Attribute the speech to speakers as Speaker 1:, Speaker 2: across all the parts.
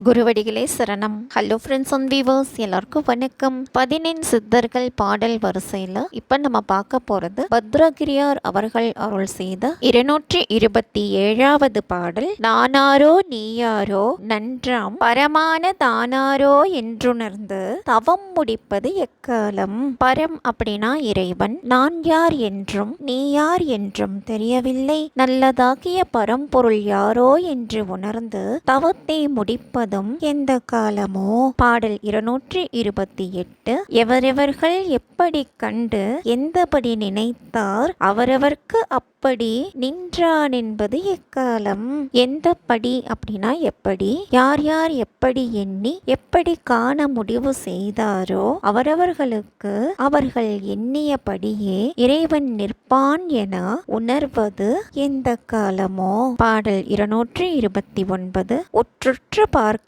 Speaker 1: குருவடிகளே சரணம். Hello friends and viewers, எல்லாருக்கும் வணக்கம். 15 சித்தர்கள் பாடல் வரிசையில் இப்போ நம்ம பார்க்க போறது பத்ரகிரியார் அவர்கள் அருள் செய்த 227வது பாடல். நானாரோ நீயாரோ நன்றாம் பரமான தானாரோ என்றுணர்ந்து தவம் முடிப்பது எக்காலம். பரம் அப்படின்னா இறைவன். நான் யார் என்றும் நீ யார் என்றும் தெரியவில்லை. நல்லதாகிய பரம்பொருள் யாரோ என்று உணர்ந்து தவத்தை முடிப்பது எந்த காலமோ. பாடல் 228. எவரெவர்கள் எப்படி கண்டு எந்தபடி நினைத்தார் அவரவர்க்கு அப்படி நின்றான் என்பது எக்காலம். எந்த படி அப்படின்னா எப்படி, யார் யார் எப்படி எண்ணி எப்படி காண முடிவு செய்தாரோ அவரவர்களுக்கு அவர்கள் எண்ணியபடியே இறைவன் நிற்பான் என உணர்வது எந்த காலமோ. பாடல் 229. ஒற்றுற்று பார்க்க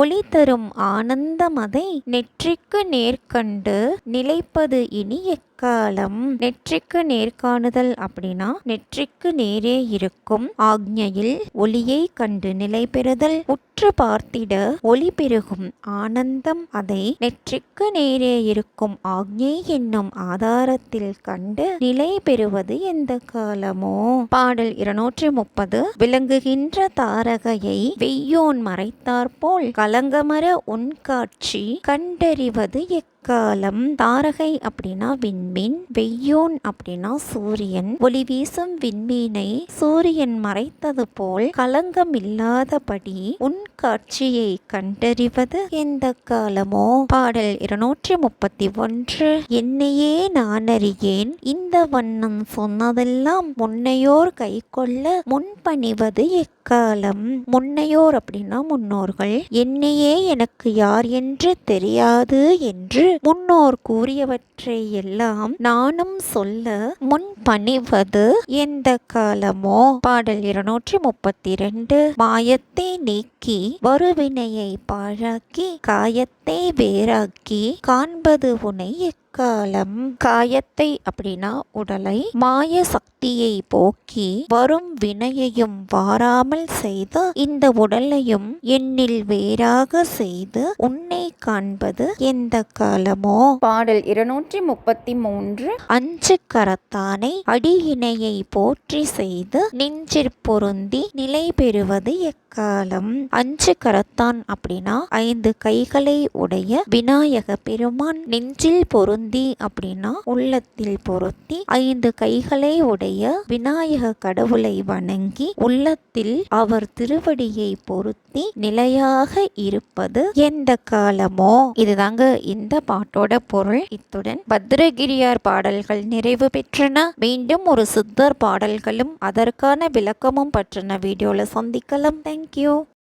Speaker 1: ஒளி தரும் ஆனந்தமதை நெற்றிக்கு நேர்கண்டு நிலைப்பது இனி எக்காலம். நெற்றிக்கு நேர்காணுதல் அப்படின்னா நெற்றிக்கு நேரே இருக்கும் ஆக்ஞையில் ஒளியை கண்டு நிலை பெறுதல். உற்று பார்த்திட ஒளி பெருகும் ஆனந்தம் அதை நெற்றிக்கு நேரே இருக்கும் ஆக்ஞை என்னும் ஆதாரத்தில் கண்டு நிலை பெறுவது எந்த காலமோ. பாடல் 230. விளங்குகின்ற தாரகையை வெய்யோன் மறைத்தாற்போல் கலங்கமர உன் காட்சி கண்டறிவது காலம். தாரகை அப்படின்னா விண்மீன், வெய்யோன் அப்படின்னா சூரியன். ஒளி வீசும் விண்மீனை சூரியன் மறைத்தது போல் கலங்கம் இல்லாதபடி உன் காட்சியை கண்டறிவது எந்த காலமோ. பாடல் 231. என்னையே நான் அறியேன் இந்த வண்ணம் சொன்னதெல்லாம் முன்னையோர் கை கொள்ள முன்பணிவது எக்காலம். முன்னையோர் அப்படின்னா முன்னோர்கள். என்னையே எனக்கு யார் என்று தெரியாது என்று முன்னோர் கூறியவற்றை எல்லாம் நானும் சொல்ல முன் பணிவது எந்த காலமோ. பாடல் 232. மாயத்தை நீக்கி வருவினையை பாழாக்கி காயத்தை வேறாக்கி காண்பது உனை காலம். காயத்தை அப்படின்னா உடலை, மாய சக்தியை போக்கி வரும் வினையையும் வாராமல் செய்து இந்த உடலையும் என்னில் வேறாக செய்து உன்னை காண்பது எந்த காலமோ. பாடல் 233. அஞ்சு கரத்தானை அடியினையை போற்றி செய்து நெஞ்சிற் பொருந்தி நிலை பெறுவது எக்காலம். அஞ்சு கரத்தான் அப்படின்னா 5 கைகளை உடைய விநாயக பெருமான். நெஞ்சில் பொருந்தி அப்படின்னா உள்ளத்தில் பொருத்தி 5 கைகளை உடைய விநாயக கடவுளை வணங்கி உள்ளத்தில் அவர் திருவடியை பொருத்தி நிலையாக இருப்பது எந்த காலமோ. இதுதாங்க இந்த பாட்டோட பொருள். இத்துடன் பத்ரகிரியார் பாடல்கள் நிறைவு பெற்றன. மீண்டும் ஒரு சித்தர் பாடல்களும் அதற்கான விளக்கமும் பற்றின வீடியோல சந்திக்கலாம். தேங்க்யூ.